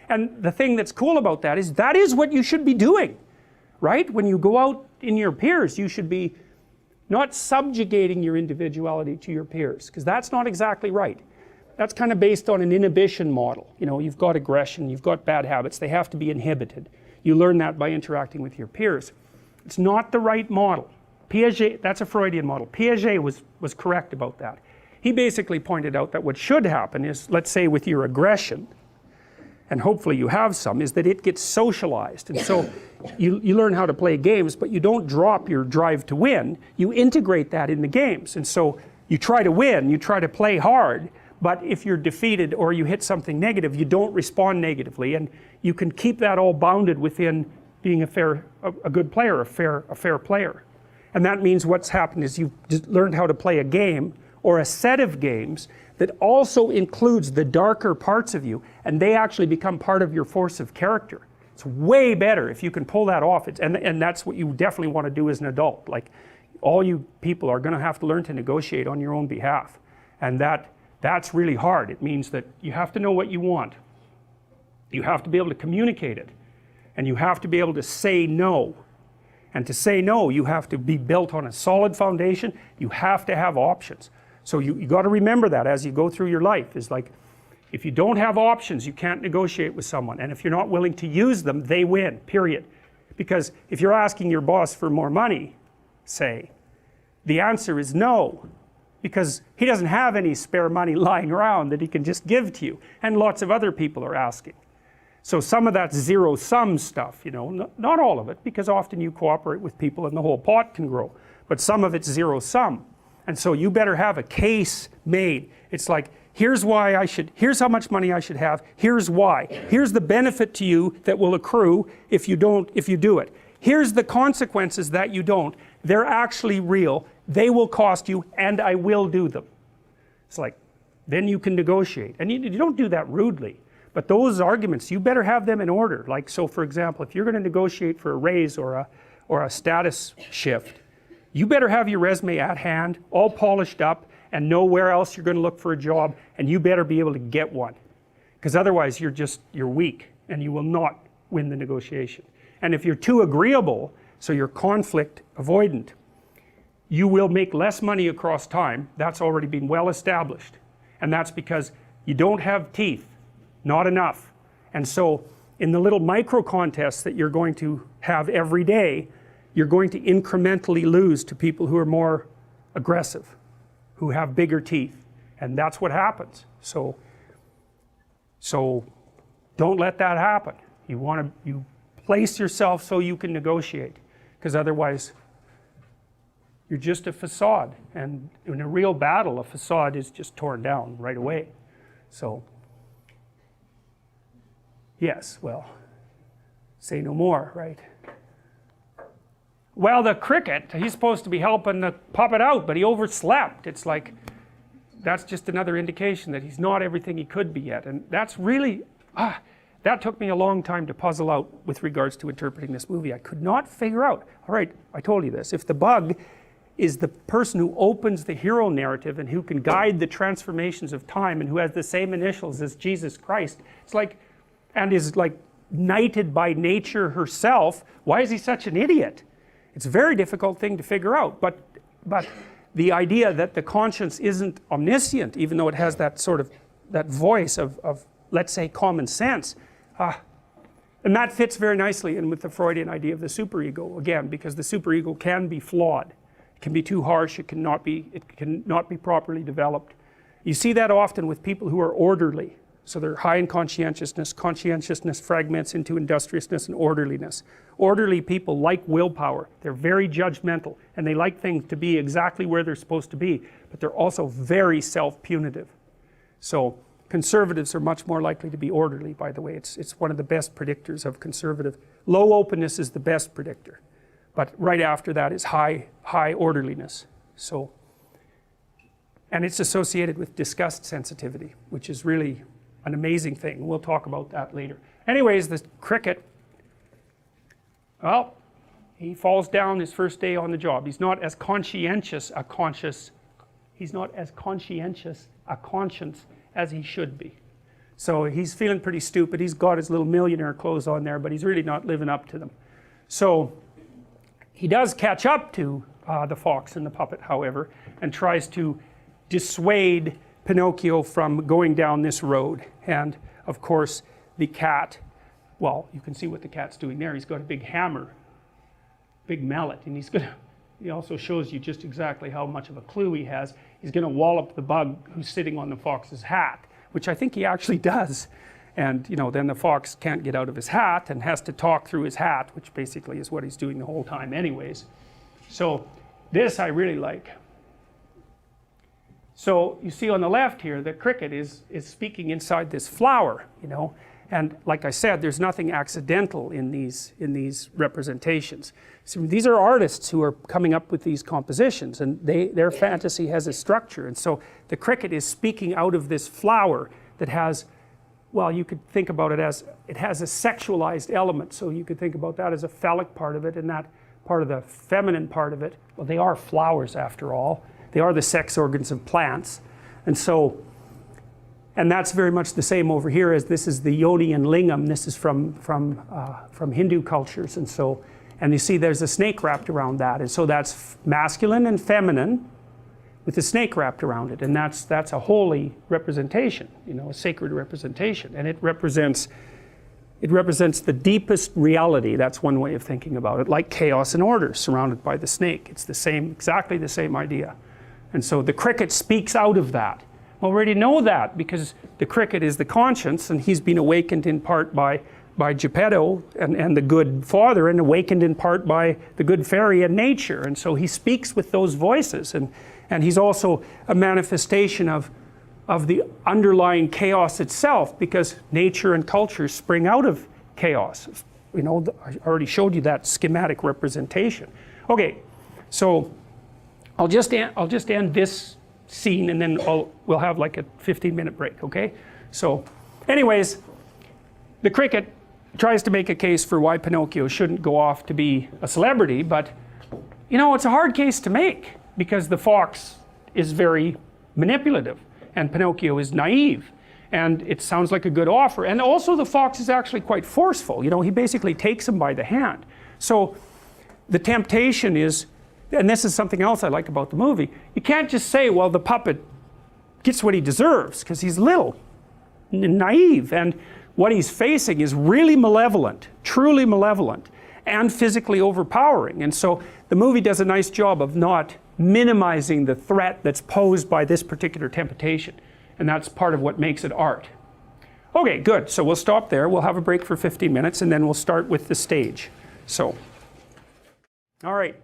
And the thing that's cool about that is what you should be doing, right? When you go out in your peers, you should be not subjugating your individuality to your peers, because that's not exactly right. That's kind of based on an inhibition model. You know, you've got aggression, you've got bad habits, they have to be inhibited. You learn that by interacting with your peers. It's not the right model. Piaget, that's a Freudian model. Piaget was correct about that. He basically pointed out that what should happen is, let's say with your aggression, and hopefully you have some, is that it gets socialized. And so you learn how to play games, but you don't drop your drive to win. You integrate that in the games. And so you try to win, you try to play hard, but if you're defeated or you hit something negative, you don't respond negatively, and you can keep that all bounded within being a good player, a fair player. And that means what's happened is you've learned how to play a game or a set of games that also includes the darker parts of you, and they actually become part of your force of character. It's way better if you can pull that off. And that's what you definitely want to do as an adult. Like, all you people are going to have to learn to negotiate on your own behalf, and that's really hard. It means that you have to know what you want, you have to be able to communicate it, and you have to be able to say no. And to say no, you have to be built on a solid foundation. You have to have options. So you got to remember that as you go through your life. Is like, if you don't have options, you can't negotiate with someone, and if you're not willing to use them, they win, period. Because if you're asking your boss for more money, say, the answer is no, because he doesn't have any spare money lying around that he can just give to you, and lots of other people are asking. So some of that zero-sum stuff, you know, not all of it, because often you cooperate with people and the whole pot can grow, but some of it's zero-sum. And so you better have a case made. It's like, here's how much money I should have, here's why, here's the benefit to you that will accrue if you do it. Here's the consequences that you don't. They're actually real, they will cost you, and I will do them. It's like, then you can negotiate. And you don't do that rudely. But those arguments, you better have them in order. Like, so for example, if you're going to negotiate for a raise or a status shift, you better have your resume at hand, all polished up, and know where else you're going to look for a job, and you better be able to get one. Because otherwise you're weak, and you will not win the negotiation. And if you're too agreeable, so you're conflict avoidant, you will make less money across time. That's already been well established. And that's because you don't have teeth. Not enough. And so in the little micro contests that you're going to have every day, you're going to incrementally lose to people who are more aggressive, who have bigger teeth, and that's what happens. So don't let that happen. You place yourself so you can negotiate, because otherwise you're just a facade, and in a real battle a facade is just torn down right away. So yes, well, say no more, right? Well, the cricket, he's supposed to be helping the puppet out, but he overslept. It's like, that's just another indication that he's not everything he could be yet. And that's really, that took me a long time to puzzle out with regards to interpreting this movie. I could not figure out, all right, I told you this, if the bug is the person who opens the hero narrative and who can guide the transformations of time and who has the same initials as Jesus Christ, it's like, and is like knighted by nature herself, why is he such an idiot? It's a very difficult thing to figure out, but the idea that the conscience isn't omniscient, even though it has that sort of, that voice of let's say, common sense, and that fits very nicely in with the Freudian idea of the superego, again, because the superego can be flawed. It can be too harsh, it cannot be properly developed. You see that often with people who are orderly. So they're high in conscientiousness. Conscientiousness fragments into industriousness and orderliness. Orderly people like willpower. They're very judgmental, and they like things to be exactly where they're supposed to be, but they're also very self-punitive. So conservatives are much more likely to be orderly, by the way. It's one of the best predictors of conservative. Low openness is the best predictor, but right after that is high orderliness. So, and it's associated with disgust sensitivity, which is really an amazing thing. We'll talk about that later. Anyways, the cricket, well, he falls down his first day on the job. He's not as conscientious a conscience as he should be. So he's feeling pretty stupid. He's got his little millionaire clothes on there, but he's really not living up to them. So he does catch up to the fox and the puppet, however, and tries to dissuade Pinocchio from going down this road. And of course the cat, well, you can see what the cat's doing there. He's got a big hammer, big mallet, and he also shows you just exactly how much of a clue he has. He's going to wallop the bug who's sitting on the fox's hat, which I think he actually does. And then the fox can't get out of his hat and has to talk through his hat, which basically is what he's doing the whole time anyways. So this I really like. So you see on the left here, the cricket is speaking inside this flower, and like I said, there's nothing accidental in these representations. So these are artists who are coming up with these compositions, and their fantasy has a structure. And so the cricket is speaking out of this flower that has, well, you could think about it as, it has a sexualized element. So you could think about that as a phallic part of it, and that part of the feminine part of it. Well, they are flowers after all. They are the sex organs of plants. And that's very much the same over here, as this is the yoni and lingam. This is from Hindu cultures. And you see there's a snake wrapped around that. And so that's masculine and feminine with a snake wrapped around it. And that's a holy representation, a sacred representation. And it represents the deepest reality. That's one way of thinking about it, like chaos and order surrounded by the snake. It's exactly the same idea. And so the cricket speaks out of that. Well, we already know that because the cricket is the conscience, and he's been awakened in part by Geppetto and the good father, and awakened in part by the good fairy and nature. And so he speaks with those voices, and he's also a manifestation of the underlying chaos itself, because nature and culture spring out of chaos. I already showed you that schematic representation. Okay, so I'll just end this scene, and then we'll have like a 15-minute break, okay? So anyways, the cricket tries to make a case for why Pinocchio shouldn't go off to be a celebrity, but it's a hard case to make, because the fox is very manipulative and Pinocchio is naive, and it sounds like a good offer. And also the fox is actually quite forceful. He basically takes him by the hand. So the temptation is, and this is something else I like about the movie, you can't just say, well, the puppet gets what he deserves, because he's little and naive, and what he's facing is really malevolent, truly malevolent, and physically overpowering. And so the movie does a nice job of not minimizing the threat that's posed by this particular temptation, and that's part of what makes it art. Okay, good. So we'll stop there. We'll have a break for 15 minutes, and then we'll start with the stage. So, all right.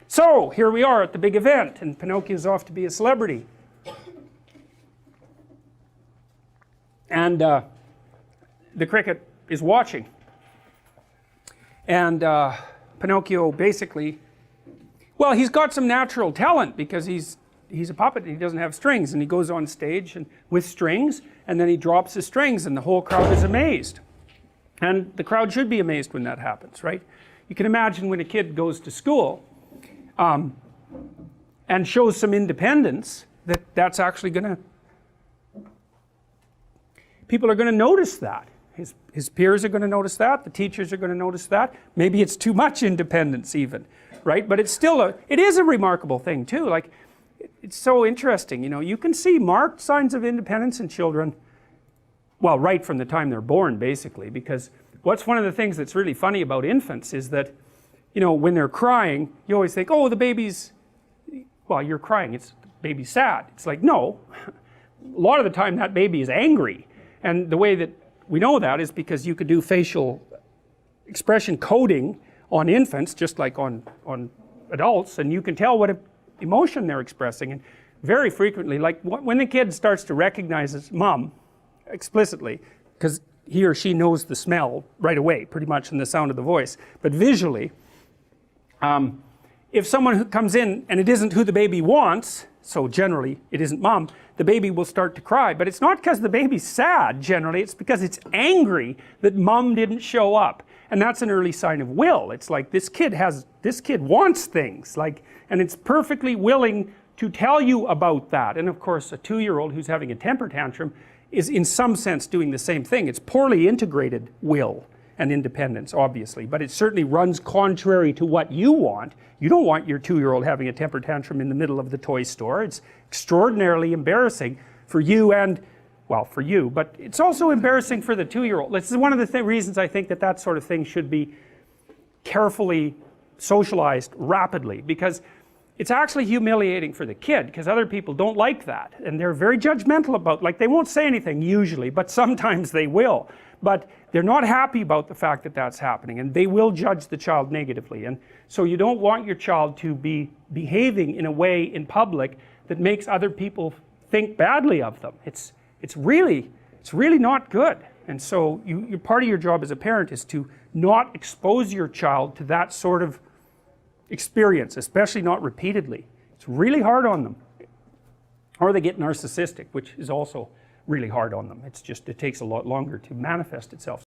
So here we are at the big event, and Pinocchio's off to be a celebrity. And the cricket is watching. And Pinocchio basically, well, he's got some natural talent, because he's a puppet and he doesn't have strings, and he goes on stage and with strings, and then he drops his strings, and the whole crowd is amazed. And the crowd should be amazed when that happens, right? You can imagine when a kid goes to school and shows some independence, that's actually people are going to notice that. His peers are going to notice that, the teachers are going to notice that. Maybe it's too much independence even, right? But it's still it is a remarkable thing too. Like, it's so interesting, you can see marked signs of independence in children, well, right from the time they're born, basically, because what's one of the things that's really funny about infants is that, when they're crying, you always think, oh, the baby's, well, you're crying, the baby's sad. It's like, no, a lot of the time that baby is angry. And the way that we know that is because you could do facial expression coding on infants, just like on adults, and you can tell what emotion they're expressing. And very frequently, like when the kid starts to recognize his mom explicitly, because he or she knows the smell right away, pretty much in the sound of the voice, but visually, if someone who comes in and it isn't who the baby wants, so generally it isn't mom, the baby will start to cry. But it's not because the baby's sad, generally, it's because it's angry that mom didn't show up. And that's an early sign of will. It's like this kid wants things, and it's perfectly willing to tell you about that. And of course, a 2-year-old who's having a temper tantrum is in some sense doing the same thing. It's poorly integrated will and independence, obviously, but it certainly runs contrary to what you want. You don't want your 2-year-old having a temper tantrum in the middle of the toy store. It's extraordinarily embarrassing for you and, well, for you, but it's also embarrassing for the 2-year-old. This is one of the reasons I think that that sort of thing should be carefully socialized rapidly, because it's actually humiliating for the kid, because other people don't like that, and they're very judgmental about, like, they won't say anything usually, but sometimes they will, but they're not happy about the fact that that's happening, and they will judge the child negatively. And so you don't want your child to be behaving in a way in public that makes other people think badly of them. It's really not good. And so part of your job as a parent is to not expose your child to that sort of experience, especially not repeatedly. It's really hard on them. Or they get narcissistic, which is also really hard on them. It's just, it takes a lot longer to manifest itself.